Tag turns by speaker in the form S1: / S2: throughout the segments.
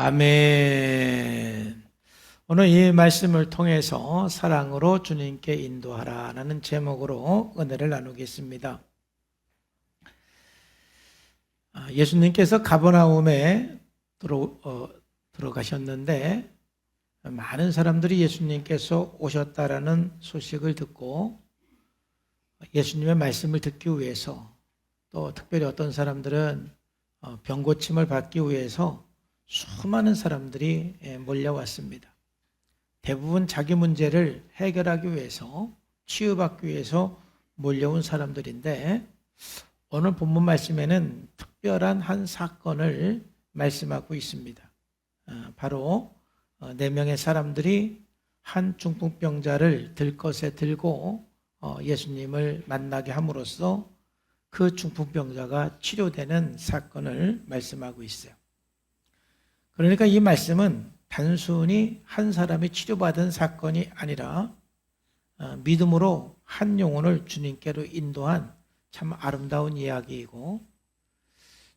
S1: 아멘. 오늘 이 말씀을 통해서 사랑으로 주님께 인도하라라는 제목으로 은혜를 나누겠습니다. 예수님께서 가버나움에 들어가셨는데 많은 사람들이 예수님께서 오셨다라는 소식을 듣고 예수님의 말씀을 듣기 위해서, 또 특별히 어떤 사람들은 병고침을 받기 위해서 수많은 사람들이 몰려왔습니다. 대부분 자기 문제를 해결하기 위해서, 치유받기 위해서 몰려온 사람들인데, 오늘 본문 말씀에는 특별한 한 사건을 말씀하고 있습니다. 바로 4명의 사람들이 한 중풍병자를 들것에 들고 예수님을 만나게 함으로써 그 중풍병자가 치료되는 사건을 말씀하고 있어요. 그러니까 이 말씀은 단순히 한 사람이 치료받은 사건이 아니라 믿음으로 한 영혼을 주님께로 인도한 참 아름다운 이야기이고,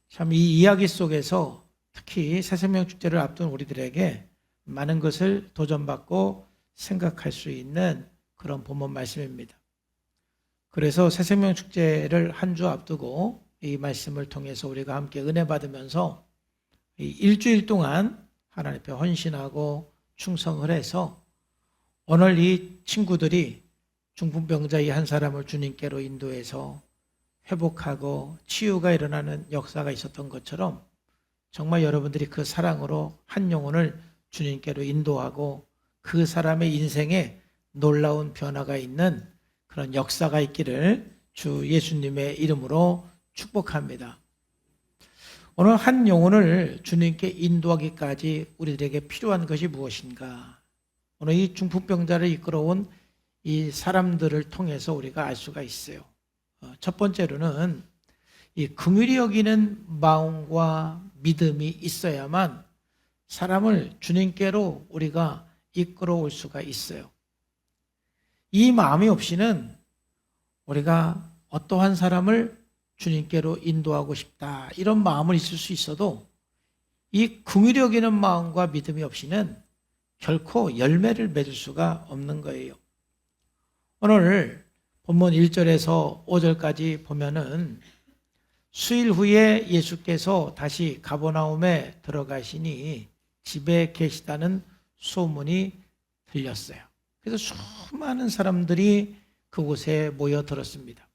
S1: 참 이 이야기 속에서 특히 새생명 축제를 앞둔 우리들에게 많은 것을 도전받고 생각할 수 있는 그런 본문 말씀입니다. 그래서 새생명 축제를 한 주 앞두고 이 말씀을 통해서 우리가 함께 은혜 받으면서 이 일주일 동안 하나님 앞에 헌신하고 충성을 해서 오늘 이 친구들이 중풍병자 이 한 사람을 주님께로 인도해서 회복하고 치유가 일어나는 역사가 있었던 것처럼 정말 여러분들이 그 사랑으로 한 영혼을 주님께로 인도하고 그 사람의 인생에 놀라운 변화가 있는 그런 역사가 있기를 주 예수님의 이름으로 축복합니다. 오늘 한 영혼을 주님께 인도하기까지 우리들에게 필요한 것이 무엇인가? 오늘 이 중풍병자를 이끌어온 이 사람들을 통해서 우리가 알 수가 있어요. 첫 번째로는 이 긍휼히 여기는 마음과 믿음이 있어야만 사람을 주님께로 우리가 이끌어올 수가 있어요. 이 마음이 없이는 우리가 어떠한 사람을 주님께로 인도하고 싶다 이런 마음은 있을 수 있어도 이 긍휼히 여기는 마음과 믿음이 없이는 결코 열매를 맺을 수가 없는 거예요. 오늘 본문 1절에서 5절까지 보면은 수일 후에 예수께서 다시 가버나움에 들어가시니 집에 계시다는 소문이 들렸어요. 그래서 수많은 사람들이 그곳에 모여들었습니다.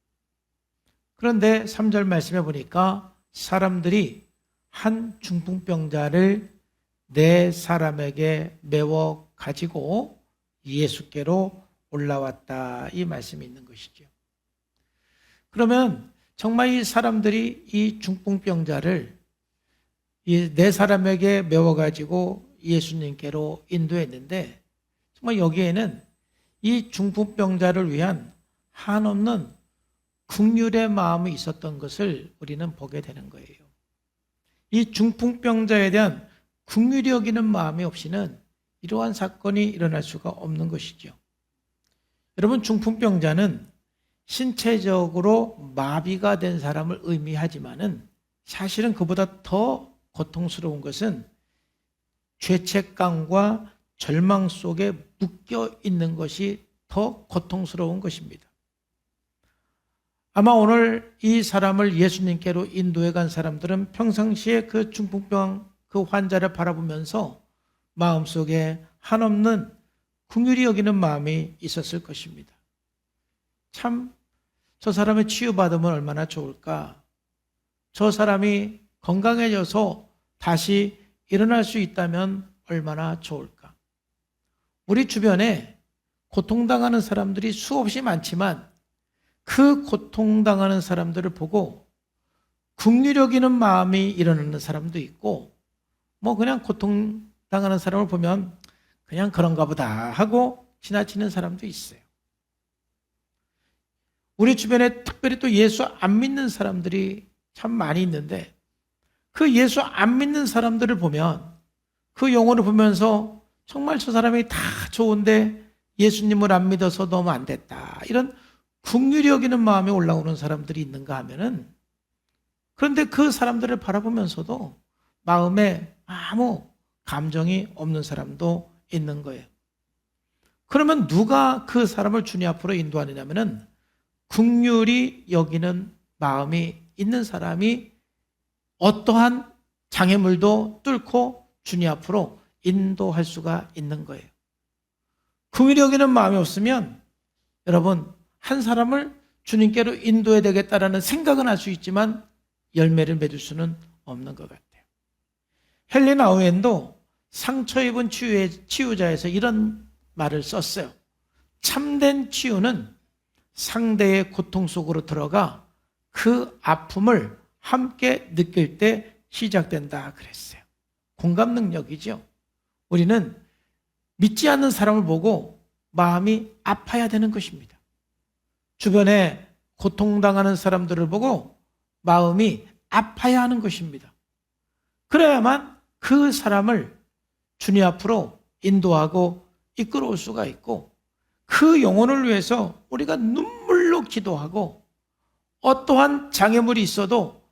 S1: 그런데 3절 말씀해 보니까 사람들이 한 중풍병자를 4사람에게 메워 가지고 예수께로 올라왔다 이 말씀이 있는 것이죠. 그러면 정말 이 사람들이 이 중풍병자를 이 4사람에게 메워 가지고 예수님께로 인도했는데 정말 여기에는 이 중풍병자를 위한 한없는 긍휼의 마음이 있었던 것을 우리는 보게 되는 거예요. 이 중풍병자에 대한 긍휼히 여기는 마음이 없이는 이러한 사건이 일어날 수가 없는 것이죠. 여러분, 중풍병자는 신체적으로 마비가 된 사람을 의미하지만은 사실은 그보다 더 고통스러운 것은 죄책감과 절망 속에 묶여 있는 것이 더 고통스러운 것입니다. 아마 오늘 이 사람을 예수님께로 인도해 간 사람들은 평상시에 그 중풍병 그 환자를 바라보면서 마음속에 한없는 긍휼히 여기는 마음이 있었을 것입니다. 참, 저 사람이 치유받으면 얼마나 좋을까? 저 사람이 건강해져서 다시 일어날 수 있다면 얼마나 좋을까? 우리 주변에 고통당하는 사람들이 수없이 많지만 그 고통당하는 사람들을 보고 긍휼히 여기는 마음이 일어나는 사람도 있고, 그냥 고통당하는 사람을 보면 그냥 그런가 보다 하고 지나치는 사람도 있어요. 우리 주변에 특별히 또 예수 안 믿는 사람들이 참 많이 있는데 그 예수 안 믿는 사람들을 보면 그 영혼을 보면서 정말 저 사람이 다 좋은데 예수님을 안 믿어서 너무 안 됐다 이런 긍휼히 여기는 마음이 올라오는 사람들이 있는가 하면은, 그런데 그 사람들을 바라보면서도 마음에 아무 감정이 없는 사람도 있는 거예요. 그러면 누가 그 사람을 주님 앞으로 인도하느냐면은 긍휼히 여기는 마음이 있는 사람이 어떠한 장애물도 뚫고 주님 앞으로 인도할 수가 있는 거예요. 긍휼히 여기는 마음이 없으면 여러분 한 사람을 주님께로 인도해야 되겠다라는 생각은 할 수 있지만 열매를 맺을 수는 없는 것 같아요. 헬린 아우엔도 상처 입은 치유자에서 이런 말을 썼어요. 참된 치유는 상대의 고통 속으로 들어가 그 아픔을 함께 느낄 때 시작된다 그랬어요. 공감 능력이죠. 우리는 믿지 않는 사람을 보고 마음이 아파야 되는 것입니다. 주변에 고통당하는 사람들을 보고 마음이 아파야 하는 것입니다. 그래야만 그 사람을 주님 앞으로 인도하고 이끌어올 수가 있고 그 영혼을 위해서 우리가 눈물로 기도하고 어떠한 장애물이 있어도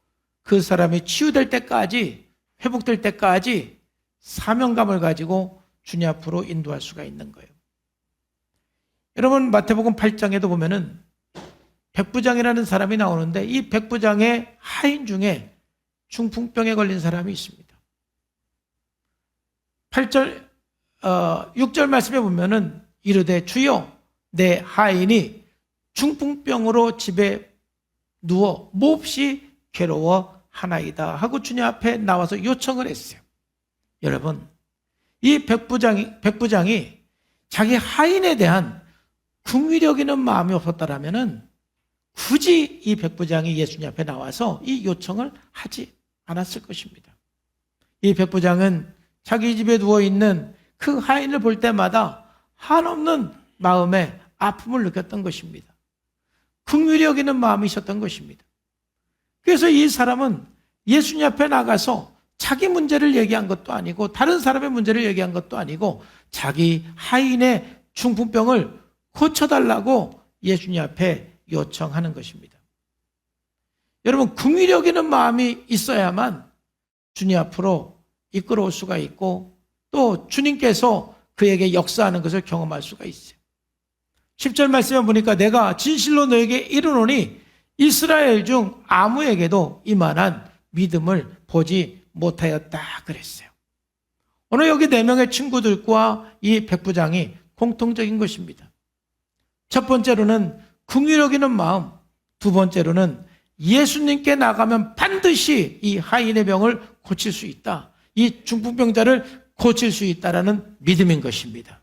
S1: 그 사람이 치유될 때까지 회복될 때까지 사명감을 가지고 주님 앞으로 인도할 수가 있는 거예요. 여러분 마태복음 8장에도 보면은 백부장이라는 사람이 나오는데 이 백부장의 하인 중에 중풍병에 걸린 사람이 있습니다. 6절 말씀에 보면은 이르되 주여 내 하인이 중풍병으로 집에 누워 몹시 괴로워하나이다 하고 주님 앞에 나와서 요청을 했어요. 여러분 이 백부장이 자기 하인에 대한 긍휼히 여기는 마음이 없었다라면은 굳이 이 백부장이 예수님 앞에 나와서 이 요청을 하지 않았을 것입니다. 이 백부장은 자기 집에 누워있는 그 하인을 볼 때마다 한없는 마음에 아픔을 느꼈던 것입니다. 긍휼히 여기는 마음이 있었던 것입니다. 그래서 이 사람은 예수님 앞에 나가서 자기 문제를 얘기한 것도 아니고 다른 사람의 문제를 얘기한 것도 아니고 자기 하인의 중풍병을 고쳐달라고 예수님 앞에 요청하는 것입니다. 여러분 긍휼히 여기는 마음이 있어야만 주님 앞으로 이끌어올 수가 있고 또 주님께서 그에게 역사하는 것을 경험할 수가 있어요. 10절 말씀에 보니까 내가 진실로 너에게 이르노니 이스라엘 중 아무에게도 이만한 믿음을 보지 못하였다 그랬어요. 오늘 여기 4명의 친구들과 이 백부장이 공통적인 것입니다. 첫 번째로는 긍휼히 여기는 마음, 두 번째로는 예수님께 나가면 반드시 이 하인의 병을 고칠 수 있다. 이 중풍병자를 고칠 수 있다라는 믿음인 것입니다.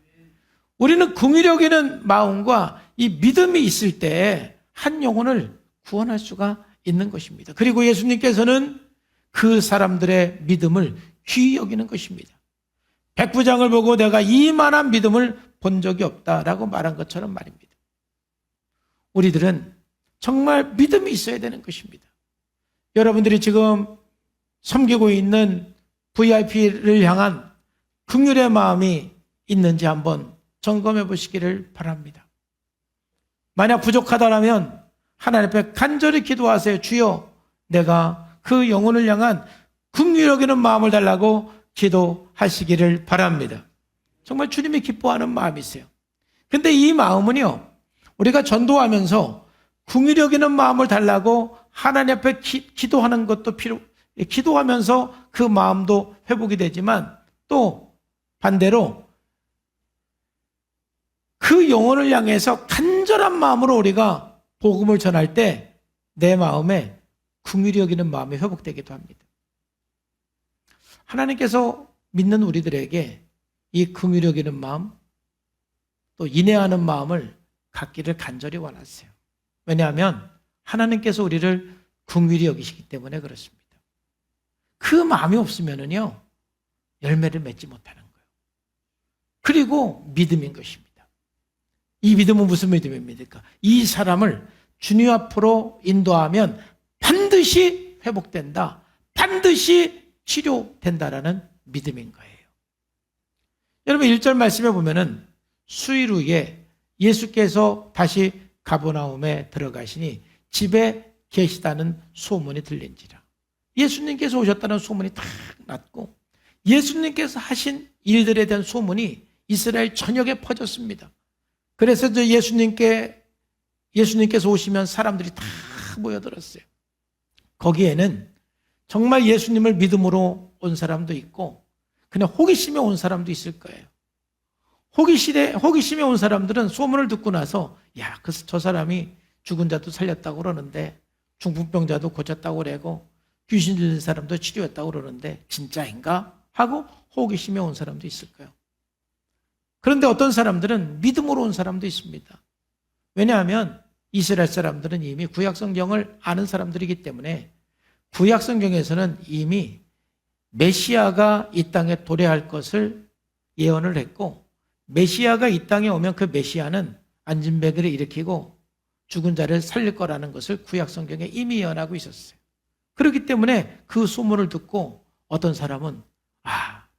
S1: 우리는 긍휼히 여기는 마음과 이 믿음이 있을 때 한 영혼을 구원할 수가 있는 것입니다. 그리고 예수님께서는 그 사람들의 믿음을 귀히 여기는 것입니다. 백부장을 보고 내가 이만한 믿음을 본 적이 없다라고 말한 것처럼 말입니다. 우리들은 정말 믿음이 있어야 되는 것입니다. 여러분들이 지금 섬기고 있는 VIP를 향한 긍휼의 마음이 있는지 한번 점검해 보시기를 바랍니다. 만약 부족하다면 하나님 앞에 간절히 기도하세요. 주여 내가 그 영혼을 향한 긍휼히 여기는 마음을 달라고 기도하시기를 바랍니다. 정말 주님이 기뻐하는 마음이세요. 근데 이 마음은요 우리가 전도하면서 긍휼히 여기는 마음을 달라고 하나님 앞에 기도하는 것도 기도하면서 그 마음도 회복이 되지만 또 반대로 그 영혼을 향해서 간절한 마음으로 우리가 복음을 전할 때 내 마음에 긍휼히 여기는 마음이 회복되기도 합니다. 하나님께서 믿는 우리들에게 이 긍휼히 여기는 마음 또 인내하는 마음을 갖기를 간절히 원하세요. 왜냐하면 하나님께서 우리를 긍휼히 여기시기 때문에 그렇습니다. 그 마음이 없으면은요 열매를 맺지 못하는 거예요. 그리고 믿음인 것입니다. 이 믿음은 무슨 믿음입니까? 이 사람을 주님 앞으로 인도하면 반드시 회복된다. 반드시 치료된다라는 믿음인 거예요. 여러분 1절 말씀에 보면은 수일 후에 예수께서 다시 가버나움에 들어가시니 집에 계시다는 소문이 들린지라. 예수님께서 오셨다는 소문이 탁 났고 예수님께서 하신 일들에 대한 소문이 이스라엘 전역에 퍼졌습니다. 그래서 이제 예수님께서 오시면 사람들이 다 모여들었어요. 거기에는 정말 예수님을 믿음으로 온 사람도 있고 그냥 호기심에 온 사람도 있을 거예요. 호기심에 온 사람들은 소문을 듣고 나서 저 사람이 죽은 자도 살렸다고 그러는데 중풍병자도 고쳤다고 그러고 귀신 들린 사람도 치료했다고 그러는데 진짜인가? 하고 호기심에 온 사람도 있을 거예요. 그런데 어떤 사람들은 믿음으로 온 사람도 있습니다. 왜냐하면 이스라엘 사람들은 이미 구약성경을 아는 사람들이기 때문에 구약성경에서는 이미 메시아가 이 땅에 도래할 것을 예언을 했고 메시아가 이 땅에 오면 그 메시아는 안진뱅이를 일으키고 죽은 자를 살릴 거라는 것을 구약성경에 이미 예언하고 있었어요. 그렇기 때문에 그 소문을 듣고 어떤 사람은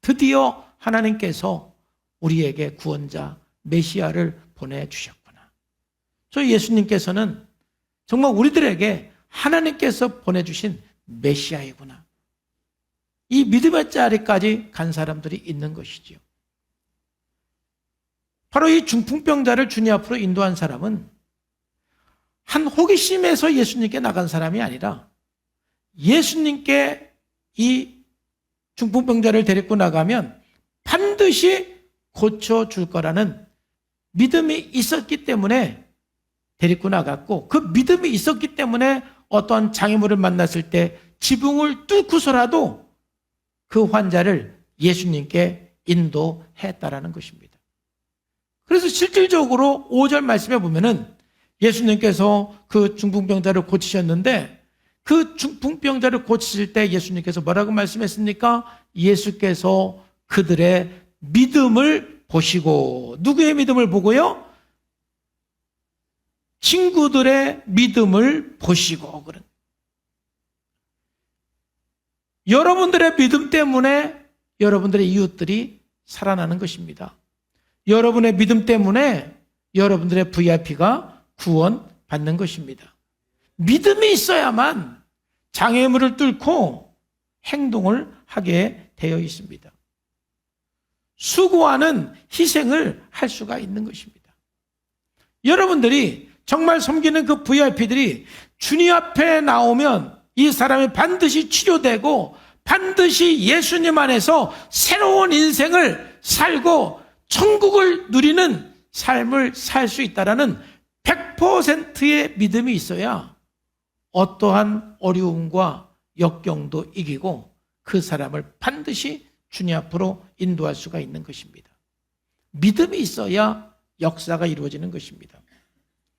S1: 드디어 하나님께서 우리에게 구원자 메시아를 보내주셨구나. 저희 예수님께서는 정말 우리들에게 하나님께서 보내주신 메시아이구나. 이 믿음의 자리까지 간 사람들이 있는 것이지요. 바로 이 중풍병자를 주님 앞으로 인도한 사람은 한 호기심에서 예수님께 나간 사람이 아니라 예수님께 이 중풍병자를 데리고 나가면 반드시 고쳐줄 거라는 믿음이 있었기 때문에 데리고 나갔고 그 믿음이 있었기 때문에 어떠한 장애물을 만났을 때 지붕을 뚫고서라도 그 환자를 예수님께 인도했다라는 것입니다. 그래서 실질적으로 5절 말씀에 보면은 예수님께서 그 중풍병자를 고치셨는데 그 중풍병자를 고치실 때 예수님께서 뭐라고 말씀했습니까? 예수께서 그들의 믿음을 보시고 누구의 믿음을 보고요? 친구들의 믿음을 보시고 그런. 여러분들의 믿음 때문에 여러분들의 이웃들이 살아나는 것입니다. 여러분의 믿음 때문에 여러분들의 VIP가 구원받는 것입니다. 믿음이 있어야만 장애물을 뚫고 행동을 하게 되어 있습니다. 수고하는 희생을 할 수가 있는 것입니다. 여러분들이 정말 섬기는 그 VIP들이 주님 앞에 나오면 이 사람이 반드시 치료되고 반드시 예수님 안에서 새로운 인생을 살고 천국을 누리는 삶을 살 수 있다라는 100%의 믿음이 있어야 어떠한 어려움과 역경도 이기고 그 사람을 반드시 주님 앞으로 인도할 수가 있는 것입니다. 믿음이 있어야 역사가 이루어지는 것입니다.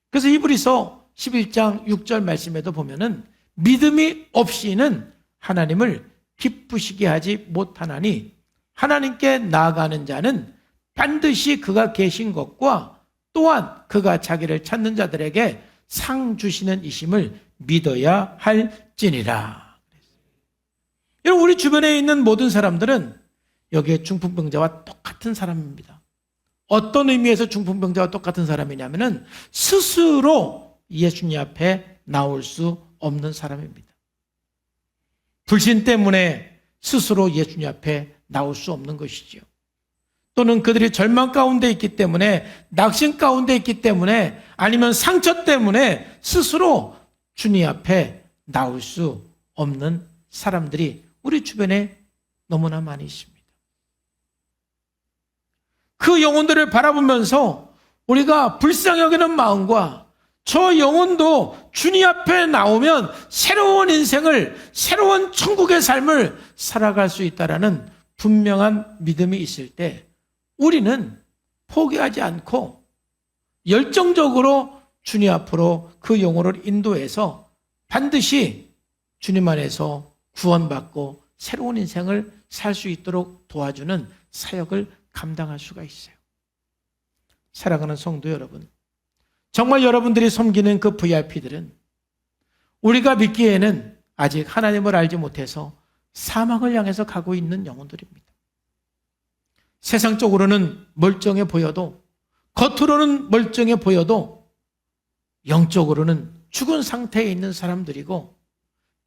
S1: 그래서 히브리서 11장 6절 말씀에도 보면은 믿음이 없이는 하나님을 기쁘시게 하지 못하나니 하나님께 나아가는 자는 반드시 그가 계신 것과 또한 그가 자기를 찾는 자들에게 상 주시는 이심을 믿어야 할지니라. 여러분, 우리 주변에 있는 모든 사람들은 여기에 중풍병자와 똑같은 사람입니다. 어떤 의미에서 중풍병자와 똑같은 사람이냐면은 스스로 예수님 앞에 나올 수 없는 사람입니다. 불신 때문에 스스로 예수님 앞에 나올 수 없는 것이지요. 또는 그들이 절망 가운데 있기 때문에, 낙심 가운데 있기 때문에, 아니면 상처 때문에 스스로 주님 앞에 나올 수 없는 사람들이 우리 주변에 너무나 많이 있습니다. 그 영혼들을 바라보면서 우리가 불쌍히 여기는 마음과 저 영혼도 주님 앞에 나오면 새로운 인생을, 새로운 천국의 삶을 살아갈 수 있다라는 분명한 믿음이 있을 때 우리는 포기하지 않고 열정적으로 주님 앞으로 그 영혼을 인도해서 반드시 주님 안에서 구원받고 새로운 인생을 살 수 있도록 도와주는 사역을 감당할 수가 있어요. 사랑하는 성도 여러분, 정말 여러분들이 섬기는 그 VIP들은 우리가 믿기에는 아직 하나님을 알지 못해서 사망을 향해서 가고 있는 영혼들입니다. 세상적으로는 멀쩡해 보여도, 겉으로는 멀쩡해 보여도 영적으로는 죽은 상태에 있는 사람들이고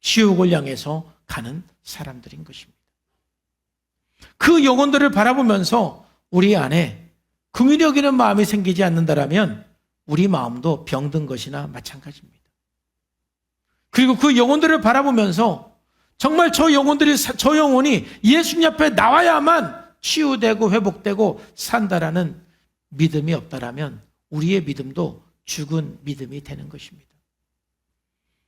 S1: 지옥을 향해서 가는 사람들인 것입니다. 그 영혼들을 바라보면서 우리 안에 긍휼히 여기는 마음이 생기지 않는다라면 우리 마음도 병든 것이나 마찬가지입니다. 그리고 그 영혼들을 바라보면서 정말 저 영혼이 예수님 앞에 나와야만 치유되고 회복되고 산다라는 믿음이 없다라면 우리의 믿음도 죽은 믿음이 되는 것입니다.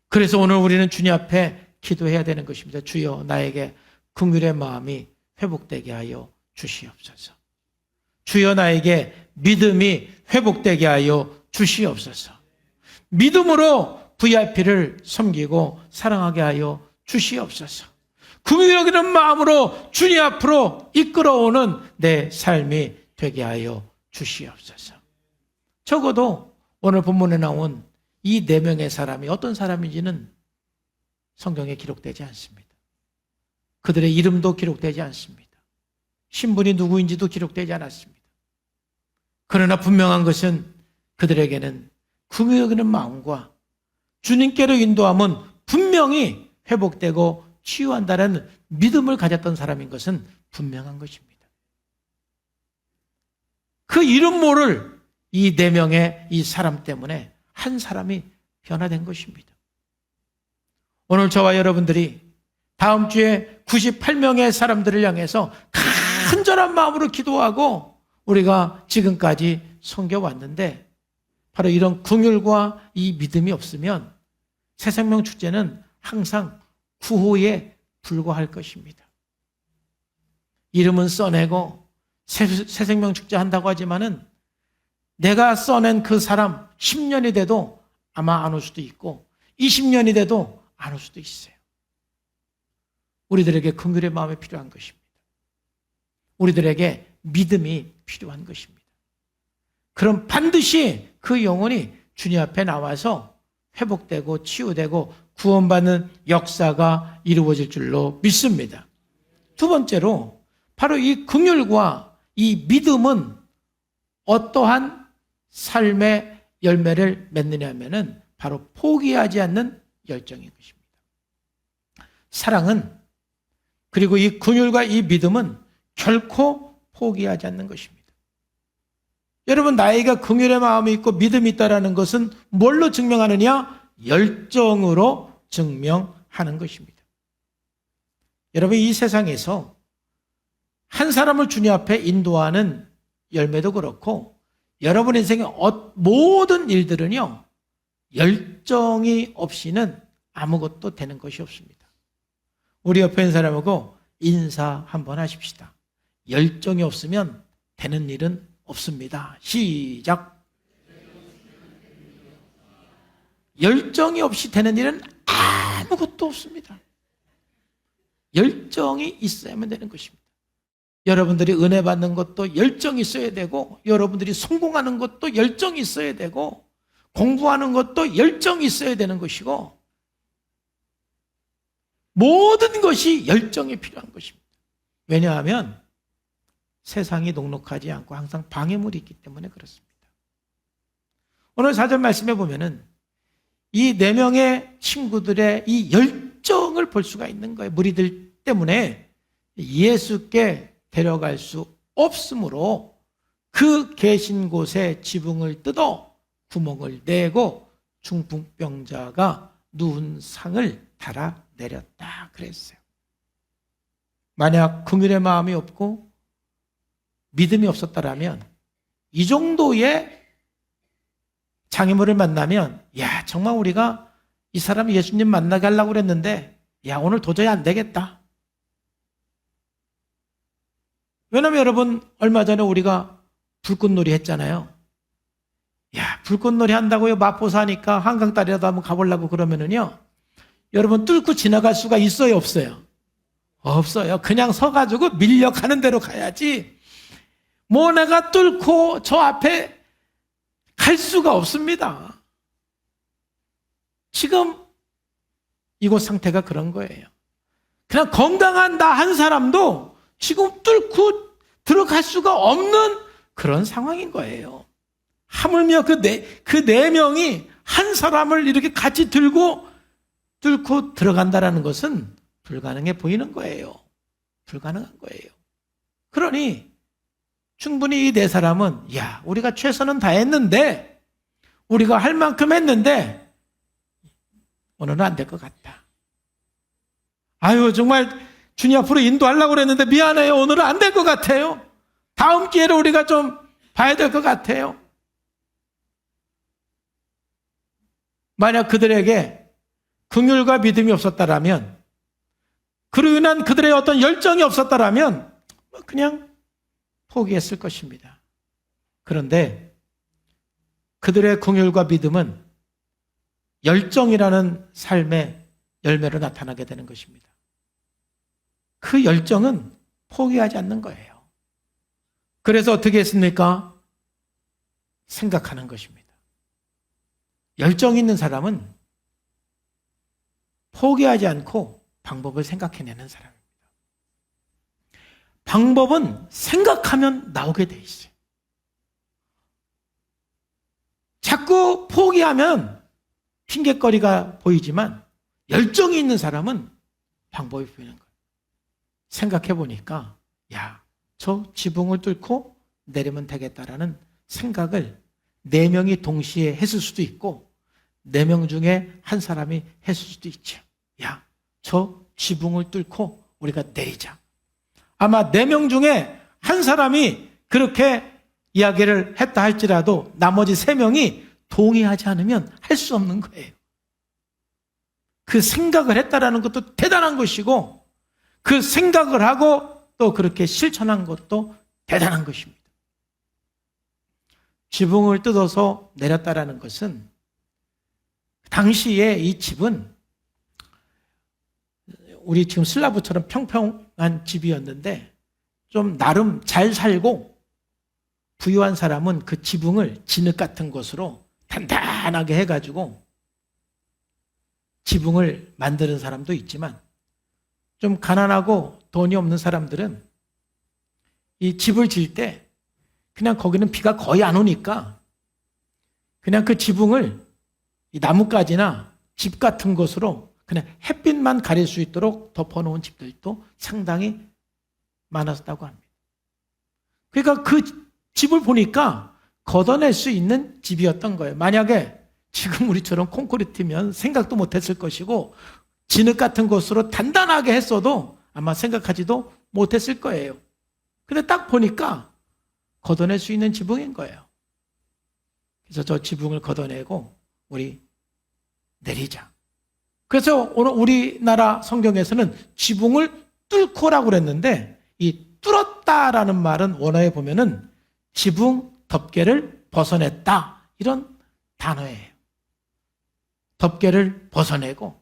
S1: 그래서 오늘 우리는 주님 앞에 기도해야 되는 것입니다. 주여, 나에게 긍휼의 마음이 회복되게 하여 주시옵소서. 주여, 나에게 믿음이 회복되게 하여 주시옵소서. 믿음으로 VIP를 섬기고 사랑하게 하여 주시옵소서. 긍휼히 여기는 마음으로 주님 앞으로 이끌어오는 내 삶이 되게 하여 주시옵소서. 적어도 오늘 본문에 나온 이 4명의 사람이 어떤 사람인지는 성경에 기록되지 않습니다. 그들의 이름도 기록되지 않습니다. 신분이 누구인지도 기록되지 않았습니다. 그러나 분명한 것은 그들에게는 긍휼히 여기는 마음과 주님께로 인도함은 분명히 회복되고 치유한다는 믿음을 가졌던 사람인 것은 분명한 것입니다. 그 이름 모를 이 4명의 이 사람 때문에 한 사람이 변화된 것입니다. 오늘 저와 여러분들이 다음 주에 98명의 사람들을 향해서 간절한 마음으로 기도하고 우리가 지금까지 섬겨왔는데 바로 이런 긍휼과 이 믿음이 없으면 새생명 축제는 항상 구호에 불과할 것입니다. 이름은 써내고 새생명 축제 한다고 하지만은 내가 써낸 그 사람 10년이 돼도 아마 안 올 수도 있고 20년이 돼도 안 올 수도 있어요. 우리들에게 긍휼의 마음이 필요한 것입니다. 우리들에게 믿음이 필요한 것입니다. 그럼 반드시 그 영혼이 주님 앞에 나와서 회복되고 치유되고 구원받는 역사가 이루어질 줄로 믿습니다. 두 번째로 바로 이 긍휼과 이 믿음은 어떠한 삶의 열매를 맺느냐 하면은 바로 포기하지 않는 열정인 것입니다. 사랑은 그리고 이 긍휼과 이 믿음은 결코 포기하지 않는 것입니다. 여러분, 나에게 긍휼의 마음이 있고 믿음이 있다는 것은 뭘로 증명하느냐? 열정으로 증명하는 것입니다. 여러분, 이 세상에서 한 사람을 주님 앞에 인도하는 열매도 그렇고 여러분 인생의 모든 일들은요, 열정이 없이는 아무것도 되는 것이 없습니다. 우리 옆에 있는 사람하고 인사 한번 하십시다. 열정이 없으면 되는 일은 없습니다. 시작. 열정이 없이 되는 일은 아무것도 없습니다. 열정이 있어야만 되는 것입니다. 여러분들이 은혜 받는 것도 열정이 있어야 되고 여러분들이 성공하는 것도 열정이 있어야 되고 공부하는 것도 열정이 있어야 되는 것이고 모든 것이 열정이 필요한 것입니다. 왜냐하면 세상이 녹록하지 않고 항상 방해물이 있기 때문에 그렇습니다. 오늘 4절 말씀에 보면은 이 4명의 친구들의 이 열정을 볼 수가 있는 거예요. 무리들 때문에 예수께 데려갈 수 없으므로 그 계신 곳에 지붕을 뜯어 구멍을 내고 중풍병자가 누운 상을 달아 내렸다 그랬어요. 만약 긍휼의 마음이 없고 믿음이 없었다라면 이 정도의 장애물을 만나면 야, 정말 우리가 이 사람 예수님 만나게 하려고 그랬는데 야, 오늘 도저히 안 되겠다. 왜냐하면 여러분, 얼마 전에 우리가 불꽃놀이 했잖아요. 야, 불꽃놀이 한다고요? 마포 사니까 한강다리라도 한번 가보려고 그러면은요, 여러분 뚫고 지나갈 수가 있어요, 없어요? 없어요. 그냥 서가지고 밀려 가는 대로 가야지. 뭐 내가 뚫고 저 앞에 갈 수가 없습니다. 지금 이곳 상태가 그런 거예요. 그냥 건강한 나 한 사람도 지금 뚫고 들어갈 수가 없는 그런 상황인 거예요. 하물며 그 네 명이 한 사람을 이렇게 같이 들고 뚫고 들어간다라는 것은 불가능해 보이는 거예요. 불가능한 거예요. 그러니 충분히 이 네 사람은 야, 우리가 최선은 다했는데, 우리가 할 만큼 했는데 오늘은 안 될 것 같다. 아유, 정말 주님 앞으로 인도하려고 그랬는데 미안해요. 오늘은 안 될 것 같아요. 다음 기회를 우리가 좀 봐야 될 것 같아요. 만약 그들에게 긍휼과 믿음이 없었다라면, 그로 인한 그들의 어떤 열정이 없었다라면 그냥 포기했을 것입니다. 그런데 그들의 긍휼과 믿음은 열정이라는 삶의 열매로 나타나게 되는 것입니다. 그 열정은 포기하지 않는 거예요. 그래서 어떻게 했습니까? 생각하는 것입니다. 열정 있는 사람은 포기하지 않고 방법을 생각해내는 사람입니다. 방법은 생각하면 나오게 돼 있어요. 자꾸 포기하면 핑계거리가 보이지만 열정이 있는 사람은 방법이 보이는 거예요. 생각해 보니까 야, 저 지붕을 뚫고 내리면 되겠다라는 생각을 4명이 동시에 했을 수도 있고 4명 중에 한 사람이 했을 수도 있죠. 야, 저 지붕을 뚫고 우리가 내리자. 아마 4명 중에 한 사람이 그렇게 이야기를 했다 할지라도 나머지 3명이 동의하지 않으면 할 수 없는 거예요. 그 생각을 했다라는 것도 대단한 것이고, 그 생각을 하고 또 그렇게 실천한 것도 대단한 것입니다. 지붕을 뜯어서 내렸다라는 것은, 당시에 이 집은 우리 지금 슬라브처럼 평평한 집이었는데 좀 나름 잘 살고 부유한 사람은 그 지붕을 진흙 같은 것으로 단단하게 해가지고 지붕을 만드는 사람도 있지만, 좀 가난하고 돈이 없는 사람들은 이 집을 지을 때 그냥 거기는 비가 거의 안 오니까 그냥 그 지붕을 이 나뭇가지나 집 같은 것으로 그냥 햇빛만 가릴 수 있도록 덮어놓은 집들도 상당히 많았다고 합니다. 그러니까 그 집을 보니까 걷어낼 수 있는 집이었던 거예요. 만약에 지금 우리처럼 콘크리트면 생각도 못했을 것이고 진흙 같은 것으로 단단하게 했어도 아마 생각하지도 못했을 거예요. 근데 딱 보니까 걷어낼 수 있는 지붕인 거예요. 그래서 저 지붕을 걷어내고 우리 내리자. 그래서 오늘 우리나라 성경에서는 지붕을 뚫고라고 그랬는데, 이 뚫었다라는 말은 원어에 보면은 지붕 덮개를 벗어냈다, 이런 단어예요. 덮개를 벗어내고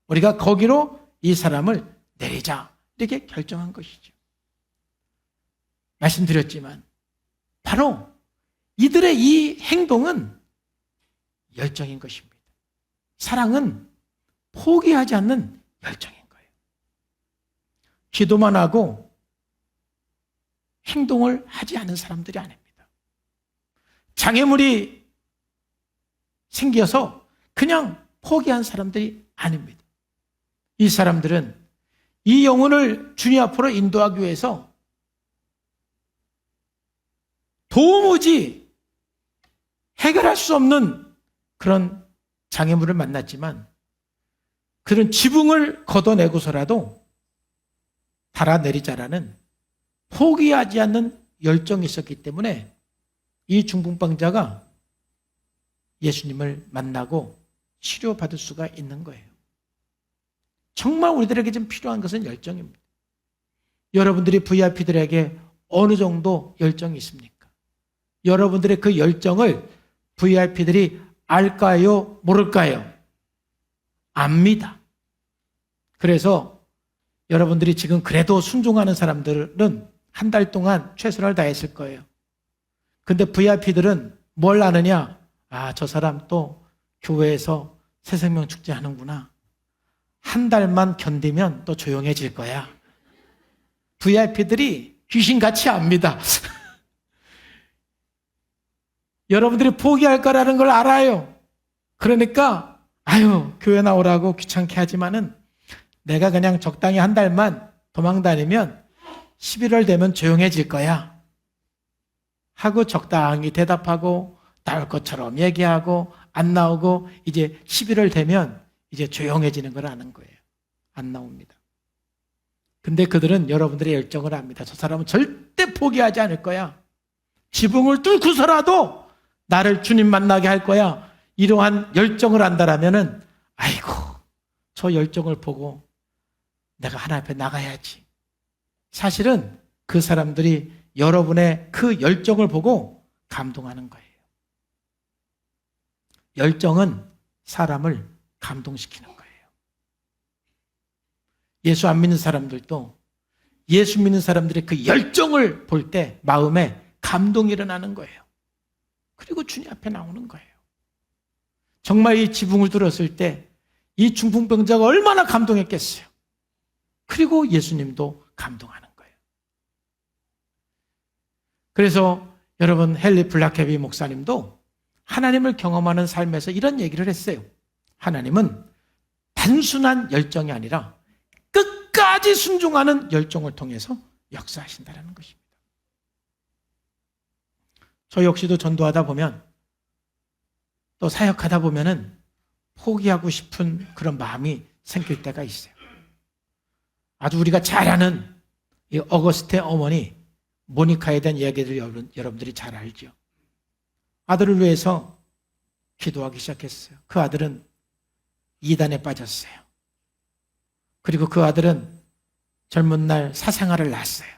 S1: 우리가 거기로 이 사람을 내리자, 이렇게 결정한 것이죠. 말씀드렸지만 바로 이들의 이 행동은 열정인 것입니다. 사랑은 포기하지 않는 열정인 거예요. 기도만 하고 행동을 하지 않은 사람들이 아닙니다. 장애물이 생겨서 그냥 포기한 사람들이 아닙니다. 이 사람들은 이 영혼을 주님 앞으로 인도하기 위해서 도무지 해결할 수 없는 그런 장애물을 만났지만 그런 지붕을 걷어내고서라도 달아내리자라는 포기하지 않는 열정이 있었기 때문에 이 중풍병자가 예수님을 만나고 치료받을 수가 있는 거예요. 정말 우리들에게 좀 필요한 것은 열정입니다. 여러분들이 VIP들에게 어느 정도 열정이 있습니까? 여러분들의 그 열정을 VIP들이 알까요? 모를까요? 압니다. 그래서 여러분들이 지금 그래도 순종하는 사람들은 한 달 동안 최선을 다했을 거예요. 근데 VIP들은 뭘 아느냐? 아, 저 사람 또 교회에서 새생명 축제 하는구나. 한 달만 견디면 또 조용해질 거야. VIP들이 귀신같이 압니다. 여러분들이 포기할 거라는 걸 알아요. 그러니까 아유, 교회 나오라고 귀찮게 하지만은 내가 그냥 적당히 한 달만 도망 다니면 11월 되면 조용해질 거야 하고 적당히 대답하고 나올 것처럼 얘기하고 안 나오고 이제 11월 되면 이제 조용해지는 걸 아는 거예요. 안 나옵니다. 근데 그들은 여러분들의 열정을 압니다. 저 사람은 절대 포기하지 않을 거야. 지붕을 뚫고서라도 나를 주님 만나게 할 거야. 이러한 열정을 안다라면은 아이고 저 열정을 보고 내가 하나님 앞에 나가야지. 사실은 그 사람들이 여러분의 그 열정을 보고 감동하는 거예요. 열정은 사람을 감동시키는 거예요. 예수 안 믿는 사람들도 예수 믿는 사람들의 그 열정을 볼 때 마음에 감동이 일어나는 거예요. 그리고 주님 앞에 나오는 거예요. 정말 이 지붕을 들었을 때 이 중풍병자가 얼마나 감동했겠어요. 그리고 예수님도 감동하는 거예요. 그래서 여러분 헨리 블락헤비 목사님도 하나님을 경험하는 삶에서 이런 얘기를 했어요. 하나님은 단순한 열정이 아니라 끝까지 순종하는 열정을 통해서 역사하신다는 것입니다. 저 역시도 전도하다 보면 또 사역하다 보면은 포기하고 싶은 그런 마음이 생길 때가 있어요. 아주 우리가 잘 아는 이 어거스트의 어머니 모니카에 대한 이야기를 여러분들이 잘 알죠. 아들을 위해서 기도하기 시작했어요. 그 아들은 이단에 빠졌어요. 그리고 그 아들은 젊은 날 사생활을 낳았어요.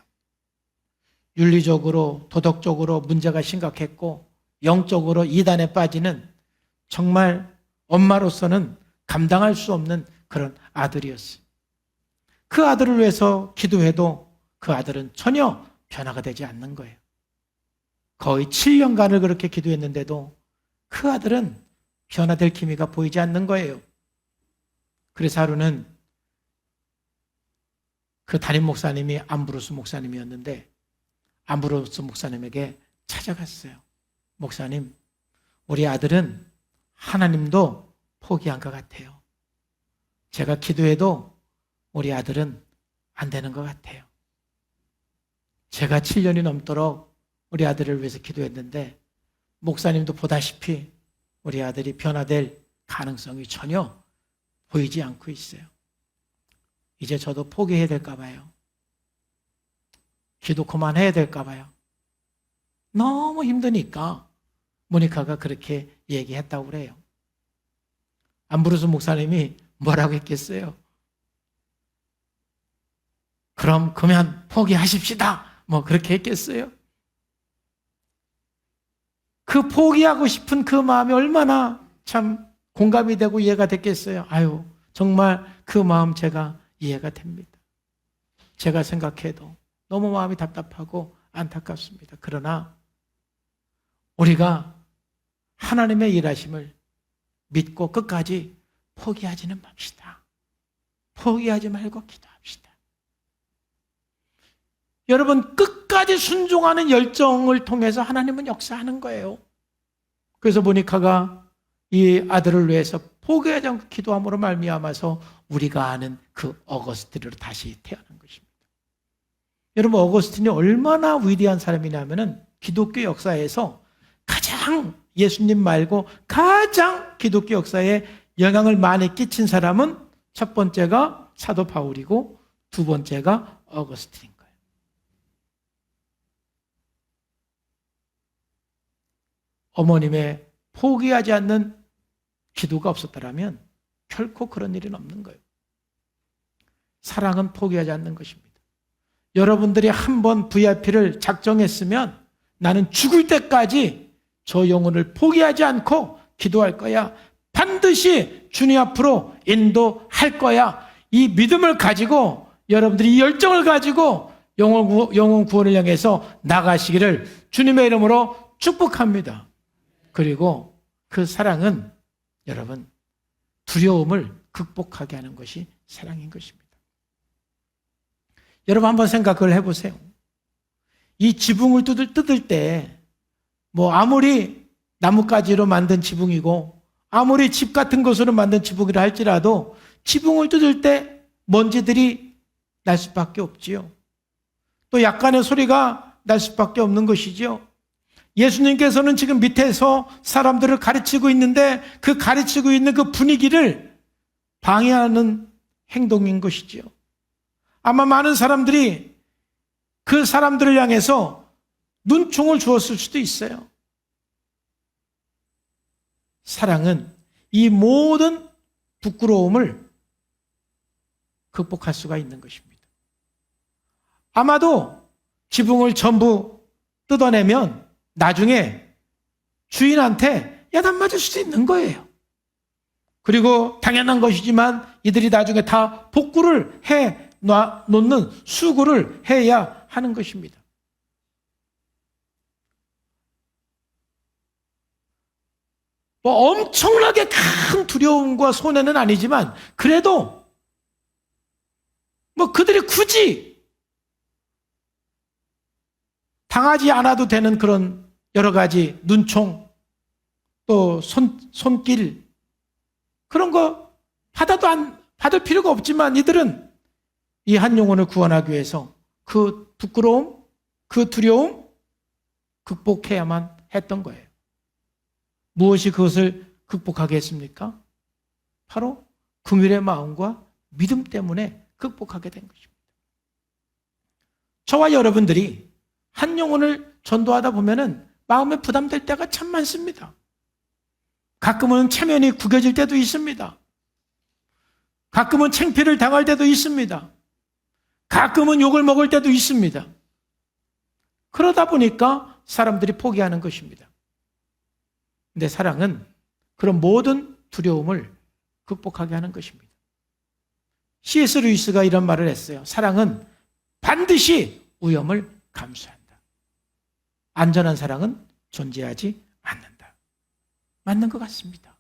S1: 윤리적으로 도덕적으로 문제가 심각했고 영적으로 이단에 빠지는 정말 엄마로서는 감당할 수 없는 그런 아들이었어요. 그 아들을 위해서 기도해도 그 아들은 전혀 변화가 되지 않는 거예요. 거의 7년간을 그렇게 기도했는데도 그 아들은 변화될 기미가 보이지 않는 거예요. 그래서 하루는 그 담임 목사님이 암브로스 목사님이었는데 암브로스 목사님에게 찾아갔어요. 목사님, 우리 아들은 하나님도 포기한 것 같아요. 제가 기도해도 우리 아들은 안 되는 것 같아요. 제가 7년이 넘도록 우리 아들을 위해서 기도했는데 목사님도 보다시피 우리 아들이 변화될 가능성이 전혀 보이지 않고 있어요. 이제 저도 포기해야 될까 봐요. 기도 그만해야 될까 봐요. 너무 힘드니까 모니카가 그렇게 얘기했다고 그래요. 암브로스 목사님이 뭐라고 했겠어요? 그러면 포기하십시다. 뭐 그렇게 했겠어요? 그 포기하고 싶은 그 마음이 얼마나 참 공감이 되고 이해가 됐겠어요. 아유, 정말 그 마음 제가 이해가 됩니다. 제가 생각해도 너무 마음이 답답하고 안타깝습니다. 그러나 우리가 하나님의 일하심을 믿고 끝까지 포기하지는 맙시다. 포기하지 말고 기도합시다. 여러분, 끝까지 순종하는 열정을 통해서 하나님은 역사하는 거예요. 그래서 모니카가 이 아들을 위해서 포기하지 않고 기도함으로 말미암아서 우리가 아는 그 어거스틴으로 다시 태어난 것입니다. 여러분, 어거스틴이 얼마나 위대한 사람이냐면은 기독교 역사에서 가장 예수님 말고 가장 기독교 역사에 영향을 많이 끼친 사람은 첫 번째가 사도 바울이고 두 번째가 어거스틴인 거예요. 어머님의 포기하지 않는 기도가 없었다면 결코 그런 일은 없는 거예요. 사랑은 포기하지 않는 것입니다. 여러분들이 한번 VIP를 작정했으면 나는 죽을 때까지 저 영혼을 포기하지 않고 기도할 거야. 반드시 주님 앞으로 인도할 거야. 이 믿음을 가지고 여러분들이 이 열정을 가지고 영혼 구원을 향해서 나가시기를 주님의 이름으로 축복합니다. 그리고 그 사랑은 여러분 두려움을 극복하게 하는 것이 사랑인 것입니다. 여러분 한번 생각을 해보세요. 이 지붕을 뜯을 때 뭐 아무리 나뭇가지로 만든 지붕이고 아무리 집 같은 것으로 만든 지붕이라 할지라도 지붕을 뜯을 때 먼지들이 날 수밖에 없지요. 또 약간의 소리가 날 수밖에 없는 것이죠. 예수님께서는 지금 밑에서 사람들을 가르치고 있는데 그 가르치고 있는 그 분위기를 방해하는 행동인 것이지요. 아마 많은 사람들이 그 사람들을 향해서 눈총을 주었을 수도 있어요. 사랑은 이 모든 부끄러움을 극복할 수가 있는 것입니다. 아마도 지붕을 전부 뜯어내면 나중에 주인한테 야단 맞을 수도 있는 거예요. 그리고 당연한 것이지만 이들이 나중에 다 복구를 해 놓는 수고를 해야 하는 것입니다. 뭐 엄청나게 큰 두려움과 손해는 아니지만 그래도 뭐 그들이 굳이 당하지 않아도 되는 그런 여러 가지 눈총 또 손길 그런 거 받을 필요가 없지만 이들은 이 한 영혼을 구원하기 위해서 그 부끄러움, 그 두려움 극복해야만 했던 거예요. 무엇이 그것을 극복하게 했습니까? 바로 긍휼의 마음과 믿음 때문에 극복하게 된 것입니다. 저와 여러분들이 한 영혼을 전도하다 보면은 마음에 부담될 때가 참 많습니다. 가끔은 체면이 구겨질 때도 있습니다. 가끔은 창피를 당할 때도 있습니다. 가끔은 욕을 먹을 때도 있습니다. 그러다 보니까 사람들이 포기하는 것입니다. 근데 사랑은 그런 모든 두려움을 극복하게 하는 것입니다. C.S. 루이스가 이런 말을 했어요. 사랑은 반드시 위험을 감수한다. 안전한 사랑은 존재하지 않는다. 맞는 것 같습니다.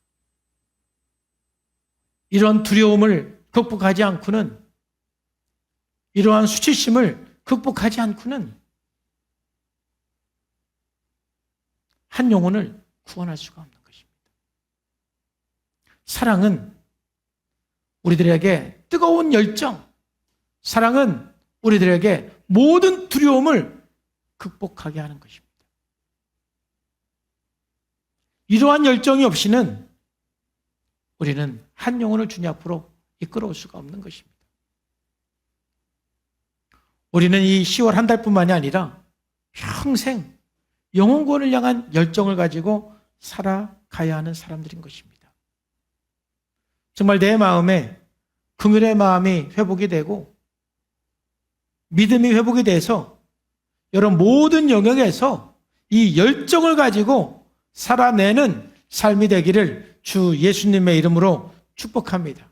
S1: 이런 두려움을 극복하지 않고는, 이러한 수치심을 극복하지 않고는 한 영혼을 구원할 수가 없는 것입니다. 사랑은 우리들에게 뜨거운 열정, 사랑은 우리들에게 모든 두려움을 극복하게 하는 것입니다. 이러한 열정이 없이는 우리는 한 영혼을 주님 앞으로 이끌어올 수가 없는 것입니다. 우리는 이 10월 한 달뿐만이 아니라 평생 영혼구원을 향한 열정을 가지고 살아가야 하는 사람들인 것입니다. 정말 내 마음에 긍휼의 마음이 회복이 되고 믿음이 회복이 돼서 여러 모든 영역에서 이 열정을 가지고 살아내는 삶이 되기를 주 예수님의 이름으로 축복합니다.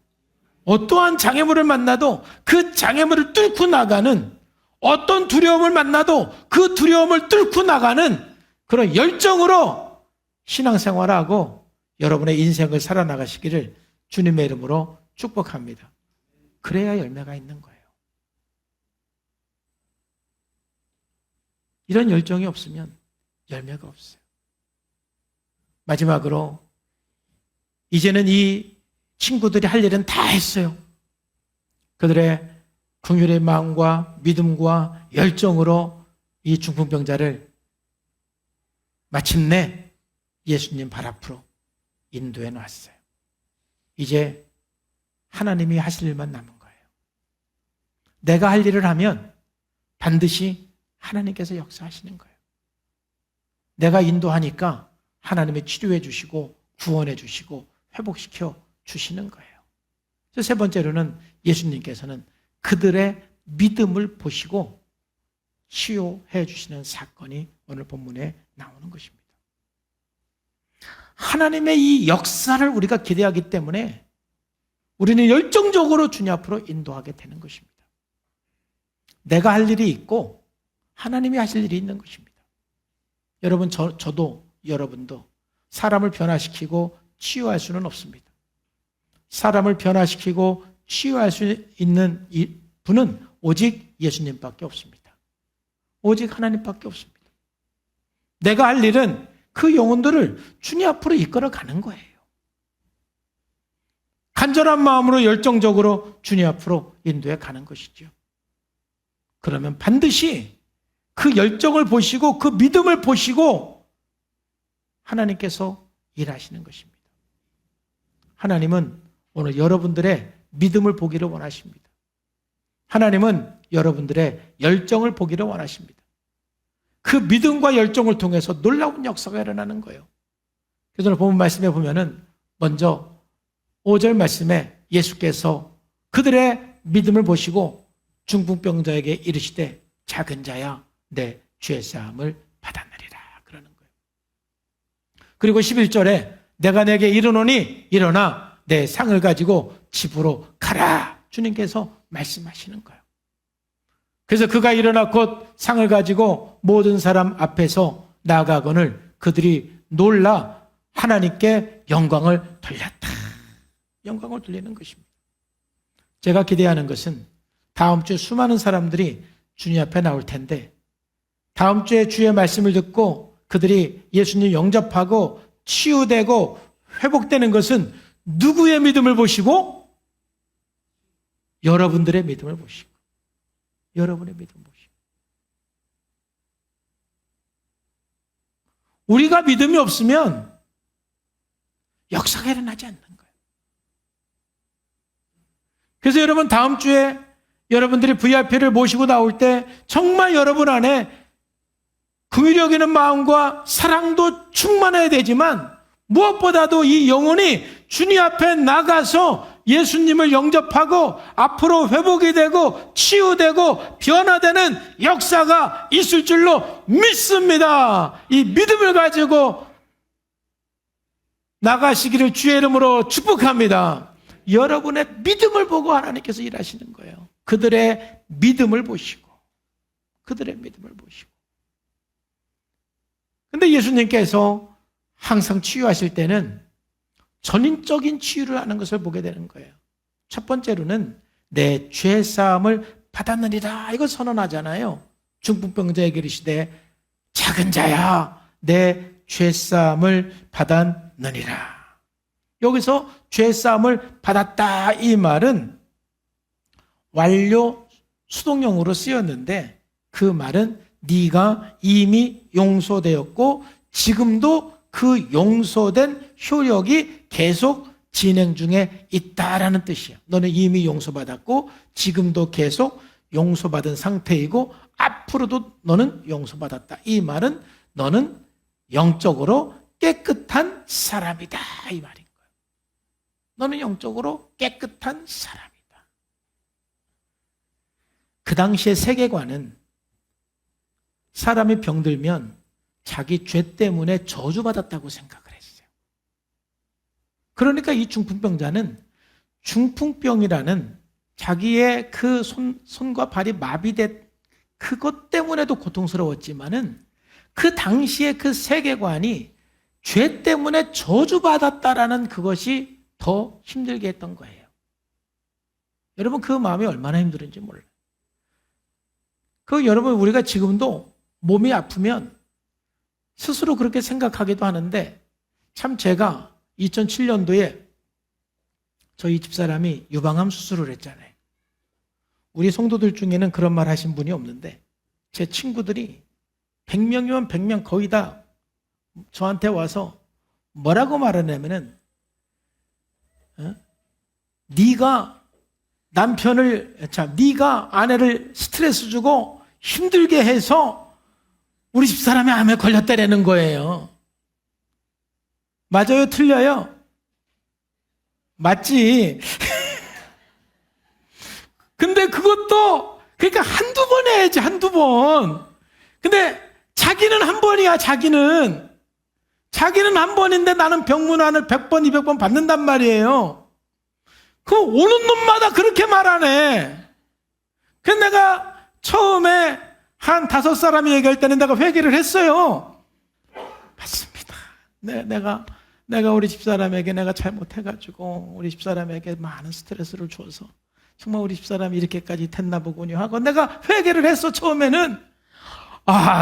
S1: 어떠한 장애물을 만나도 그 장애물을 뚫고 나가는, 어떤 두려움을 만나도 그 두려움을 뚫고 나가는 그런 열정으로 신앙생활하고 여러분의 인생을 살아나가시기를 주님의 이름으로 축복합니다. 그래야 열매가 있는 거예요. 이런 열정이 없으면 열매가 없어요. 마지막으로 이제는 이 친구들이 할 일은 다 했어요. 그들의 긍휼의 마음과 믿음과 열정으로 이 중풍병자를 마침내 예수님 발 앞으로 인도해 놨어요. 이제 하나님이 하실 일만 남은 거예요. 내가 할 일을 하면 반드시 하나님께서 역사하시는 거예요. 내가 인도하니까 하나님이 치료해 주시고 구원해 주시고 회복시켜 주시는 거예요. 세 번째로는 예수님께서는 그들의 믿음을 보시고 치유해 주시는 사건이 오늘 본문에 나오는 것입니다. 하나님의 이 역사를 우리가 기대하기 때문에 우리는 열정적으로 주님 앞으로 인도하게 되는 것입니다. 내가 할 일이 있고 하나님이 하실 일이 있는 것입니다. 여러분, 저도 여러분도 사람을 변화시키고 치유할 수는 없습니다. 사람을 변화시키고 치유할 수 있는 분은 오직 예수님밖에 없습니다. 오직 하나님밖에 없습니다. 내가 할 일은 그 영혼들을 주님 앞으로 이끌어 가는 거예요. 간절한 마음으로 열정적으로 주님 앞으로 인도해 가는 것이죠. 그러면 반드시 그 열정을 보시고 그 믿음을 보시고 하나님께서 일하시는 것입니다. 하나님은 오늘 여러분들의 믿음을 보기를 원하십니다. 하나님은 여러분들의 열정을 보기를 원하십니다. 그 믿음과 열정을 통해서 놀라운 역사가 일어나는 거예요. 그래서 오늘 본문 말씀에 보면은 먼저 5절 말씀에 예수께서 그들의 믿음을 보시고 중풍병자에게 이르시되 작은 자야 내 죄사함을 받았느리라 그러는 거예요. 그리고 11절에 내가 내게 이르노니 일어나 내 상을 가지고 집으로 가라 주님께서 말씀하시는 거예요. 그래서 그가 일어나 곧 상을 가지고 모든 사람 앞에서 나아가거늘 그들이 놀라 하나님께 영광을 돌렸다. 영광을 돌리는 것입니다. 제가 기대하는 것은 다음 주에 수많은 사람들이 주님 앞에 나올 텐데 다음 주에 주의 말씀을 듣고 그들이 예수님 영접하고 치유되고 회복되는 것은 누구의 믿음을 보시고? 여러분들의 믿음을 보시고 여러분의 믿음을 보시고 우리가 믿음이 없으면 역사가 일어나지 않는 거예요. 그래서 여러분 다음 주에 여러분들이 VIP를 모시고 나올 때 정말 여러분 안에 긍휼히 여기는 마음과 사랑도 충만해야 되지만 무엇보다도 이 영혼이 주님 앞에 나가서 예수님을 영접하고 앞으로 회복이 되고 치유되고 변화되는 역사가 있을 줄로 믿습니다. 이 믿음을 가지고 나가시기를 주의 이름으로 축복합니다. 여러분의 믿음을 보고 하나님께서 일하시는 거예요. 그들의 믿음을 보시고 그들의 믿음을 보시고 근데 예수님께서 항상 치유하실 때는 전인적인 치유를 하는 것을 보게 되는 거예요. 첫 번째로는 내 죄사함을 받았느니라 이걸 선언하잖아요. 중풍병자에게 이르시되 작은 자야 내 죄사함을 받았느니라. 여기서 죄사함을 받았다 이 말은 완료 수동형으로 쓰였는데 그 말은 네가 이미 용서되었고 지금도 그 용서된 효력이 계속 진행 중에 있다라는 뜻이에요. 너는 이미 용서받았고 지금도 계속 용서받은 상태이고 앞으로도 너는 용서받았다. 이 말은 너는 영적으로 깨끗한 사람이다 이 말인 거예요. 너는 영적으로 깨끗한 사람이다. 그 당시의 세계관은 사람이 병들면 자기 죄 때문에 저주받았다고 생각을 했어요. 그러니까 이 중풍병자는 중풍병이라는 자기의 그 손과 발이 마비된 그것 때문에도 고통스러웠지만은 그 당시의 그 세계관이 죄 때문에 저주받았다라는 그것이 더 힘들게 했던 거예요. 여러분 그 마음이 얼마나 힘들은지 몰라요. 여러분 우리가 지금도 몸이 아프면 스스로 그렇게 생각하기도 하는데 참 제가 2007년도에 저희 집사람이 유방암 수술을 했잖아요. 우리 성도들 중에는 그런 말 하신 분이 없는데 제 친구들이 100명이면 100명 거의 다 저한테 와서 뭐라고 말하냐면은 네가 네가 아내를 스트레스 주고 힘들게 해서 우리 집사람이 암에 걸렸다라는 거예요. 맞아요? 틀려요? 맞지? 근데 그것도 그러니까 한두 번 해야지 한두 번. 근데 자기는 한 번이야. 자기는 한 번인데 나는 병문안을 100번 200번 받는단 말이에요. 그 오는 놈마다 그렇게 말하네. 그래서 내가 처음에 한 5사람이 얘기할 때는 내가 회개를 했어요. 맞습니다. 내가 우리 집사람에게 내가 잘못해가지고 우리 집사람에게 많은 스트레스를 줘서 정말 우리 집사람이 이렇게까지 됐나 보군요 하고 내가 회개를 했어 처음에는.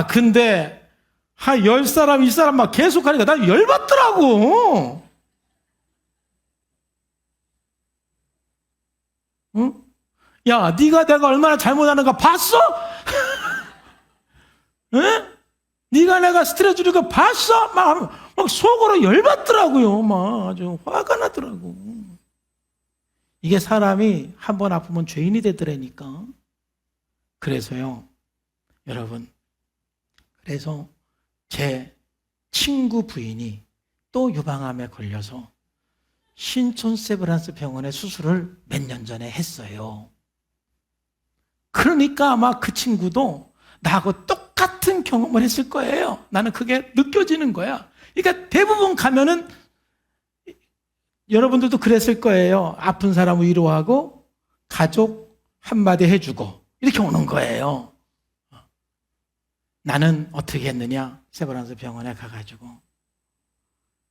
S1: 근데 한 10사람 20사람 막 계속하니까 난 열받더라고. 응? 야, 네가 내가 얼마나 잘못하는가 봤어? 응? 네가 내가 스트레스 주는 거 봤어? 막 속으로 열받더라고요. 막 아주 화가 나더라고. 이게 사람이 한 번 아프면 죄인이 되더라니까. 그래서요, 여러분, 그래서 제 친구 부인이 또 유방암에 걸려서 신촌 세브란스 병원에 수술을 몇 년 전에 했어요. 그러니까 아마 그 친구도 나하고 똑같은 경험을 했을 거예요. 나는 그게 느껴지는 거야. 그러니까 대부분 가면은 여러분들도 그랬을 거예요. 아픈 사람 위로하고 가족 한마디 해주고 이렇게 오는 거예요. 나는 어떻게 했느냐? 세브란스 병원에 가가지고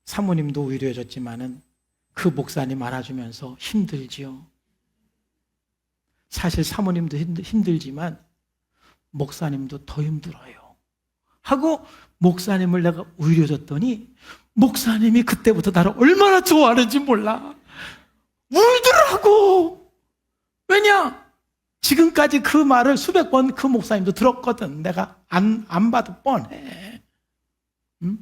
S1: 사모님도 위로해줬지만은 그 목사님 알아주면서 힘들지요. 사실 사모님도 힘들지만 목사님도 더 힘들어요. 하고 목사님을 내가 위로해줬더니 목사님이 그때부터 나를 얼마나 좋아하는지 몰라. 울더라고. 왜냐? 지금까지 그 말을 수백 번 그 목사님도 들었거든. 내가 안 봐도 뻔해. 응?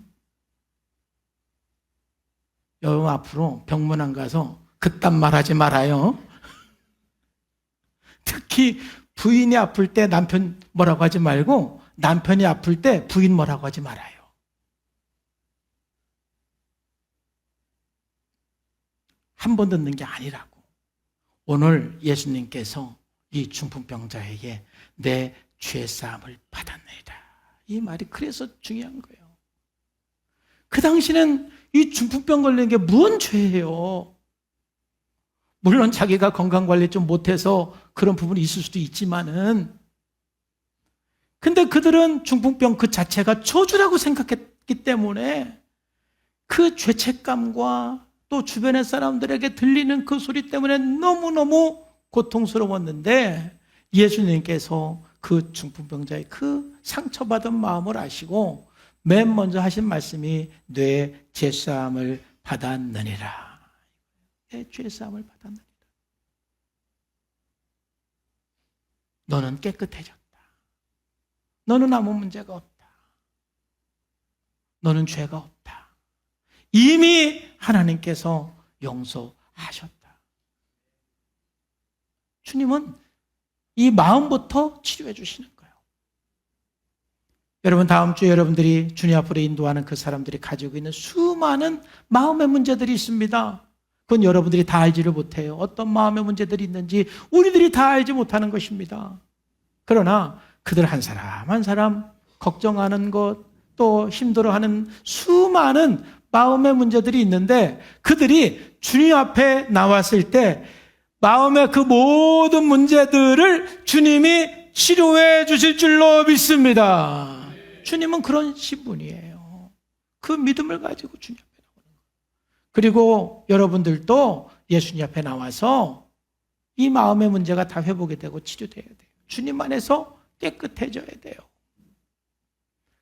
S1: 여러분 앞으로 병문안 가서 그딴 말 하지 말아요. 특히 부인이 아플 때 남편 뭐라고 하지 말고 남편이 아플 때 부인 뭐라고 하지 말아요. 한 번 듣는 게 아니라고. 오늘 예수님께서 이 중풍병자에게 내 죄사함을 받았느니라. 이 말이 그래서 중요한 거예요. 그 당시는 이 중풍병 걸리는 게 무슨 죄예요? 물론 자기가 건강관리 좀 못해서 그런 부분이 있을 수도 있지만은 근데 그들은 중풍병 그 자체가 저주라고 생각했기 때문에 그 죄책감과 또 주변의 사람들에게 들리는 그 소리 때문에 너무너무 고통스러웠는데 예수님께서 그 중풍병자의 그 상처받은 마음을 아시고 맨 먼저 하신 말씀이 내 죄사함을 받았느니라. 내 죄사함을 받았느니라. 너는 깨끗해졌다. 너는 아무 문제가 없다. 너는 죄가 없다. 이미 하나님께서 용서하셨다. 주님은 이 마음부터 치료해 주시는 거예요. 여러분 다음 주에 여러분들이 주님 앞으로 인도하는 그 사람들이 가지고 있는 수많은 마음의 문제들이 있습니다. 그건 여러분들이 다 알지를 못해요. 어떤 마음의 문제들이 있는지 우리들이 다 알지 못하는 것입니다. 그러나 그들 한 사람 한 사람 걱정하는 것, 또 힘들어하는 수많은 마음의 문제들이 있는데 그들이 주님 앞에 나왔을 때 마음의 그 모든 문제들을 주님이 치료해 주실 줄로 믿습니다. 주님은 그런 신분이에요. 그 믿음을 가지고 주님 앞에 나오는 거예요. 그리고 여러분들도 예수님 앞에 나와서 이 마음의 문제가 다 회복이 되고 치료돼야 돼요. 주님 안에서 깨끗해져야 돼요.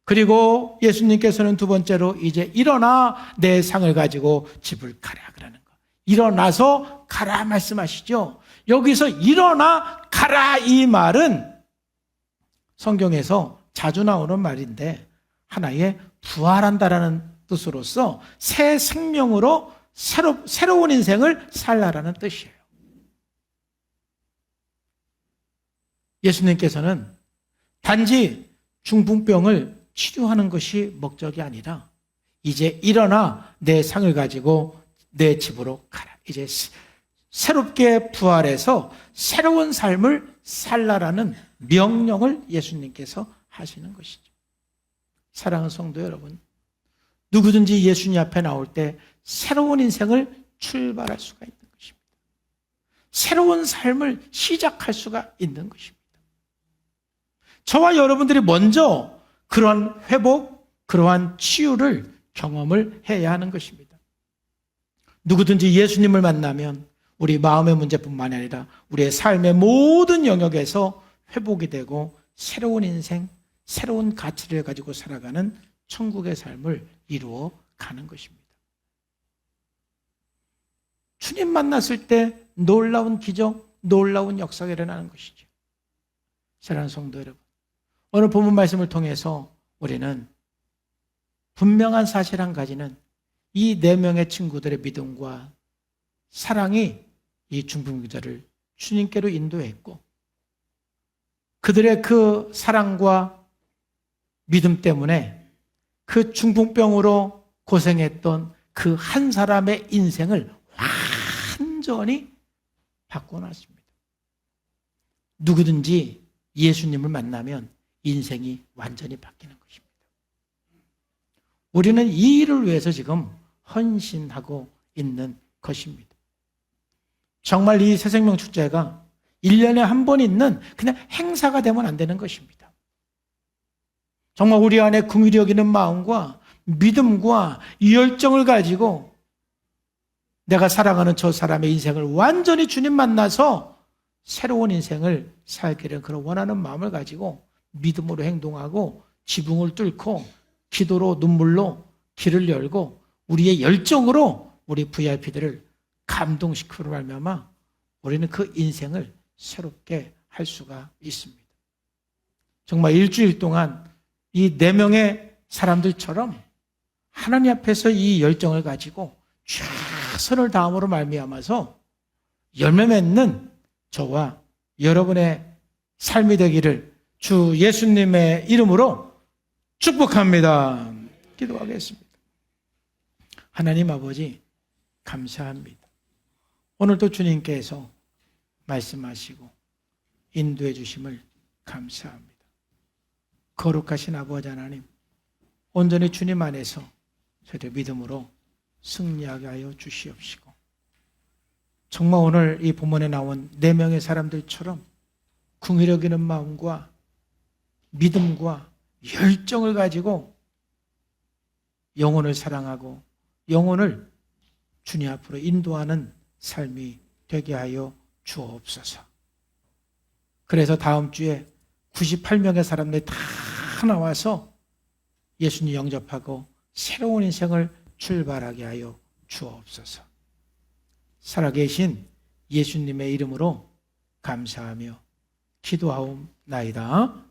S1: 그리고 예수님께서는 두 번째로 이제 일어나 내 상을 가지고 집을 가라 그러는 거. 일어나서 가라 말씀하시죠. 여기서 일어나 가라 이 말은 성경에서 자주 나오는 말인데 하나의 부활한다라는 뜻으로서 새 생명으로 새로운 인생을 살라라는 뜻이에요. 예수님께서는 단지 중풍병을 치료하는 것이 목적이 아니라 이제 일어나 내 상을 가지고 내 집으로 가라. 이제 새롭게 부활해서 새로운 삶을 살라라는 명령을 예수님께서 하시는 것이죠. 사랑하는 성도 여러분, 누구든지 예수님 앞에 나올 때 새로운 인생을 출발할 수가 있는 것입니다. 새로운 삶을 시작할 수가 있는 것입니다. 저와 여러분들이 먼저 그러한 회복, 그러한 치유를 경험을 해야 하는 것입니다. 누구든지 예수님을 만나면 우리 마음의 문제뿐만 아니라 우리의 삶의 모든 영역에서 회복이 되고 새로운 인생, 새로운 가치를 가지고 살아가는 천국의 삶을 이루어 가는 것입니다. 주님 만났을 때 놀라운 기적, 놀라운 역사가 일어나는 것이죠. 사랑하는 성도 여러분, 오늘 본문 말씀을 통해서 우리는 분명한 사실 한 가지는 이 4명의 친구들의 믿음과 사랑이 이 중풍병자를 주님께로 인도했고, 그들의 그 사랑과 믿음 때문에 그 중풍병으로 고생했던 그 한 사람의 인생을 완전히 바꿔놨습니다. 누구든지 예수님을 만나면 인생이 완전히 바뀌는 것입니다. 우리는 이 일을 위해서 지금 헌신하고 있는 것입니다. 정말 이 새생명 축제가 1년에 한 번 있는 그냥 행사가 되면 안 되는 것입니다. 정말 우리 안에 긍휼히 여기는 마음과 믿음과 열정을 가지고 내가 사랑하는 저 사람의 인생을 완전히 주님 만나서 새로운 인생을 살기를 그런 원하는 마음을 가지고 믿음으로 행동하고 지붕을 뚫고 기도로 눈물로 길을 열고 우리의 열정으로 우리 VIP들을 감동시키고 말미암아 우리는 그 인생을 새롭게 할 수가 있습니다. 정말 일주일 동안 이 4명의 사람들처럼 하나님 앞에서 이 열정을 가지고 최선을 다함으로 말미암아서 열매 맺는 저와 여러분의 삶이 되기를 주 예수님의 이름으로 축복합니다. 기도하겠습니다. 하나님 아버지 감사합니다. 오늘도 주님께서 말씀하시고 인도해 주심을 감사합니다. 거룩하신 아버지 하나님, 온전히 주님 안에서 저희들 믿음으로 승리하게 하여 주시옵시고, 정말 오늘 이 본문에 나온 4명의 사람들처럼 긍휼히 여기는 마음과 믿음과 열정을 가지고 영혼을 사랑하고 영혼을 주님 앞으로 인도하는 삶이 되게 하여 주옵소서. 그래서 다음 주에 98명의 사람들이 다 나와서 예수님 영접하고 새로운 인생을 출발하게 하여 주옵소서. 살아계신 예수님의 이름으로 감사하며 기도하옵나이다.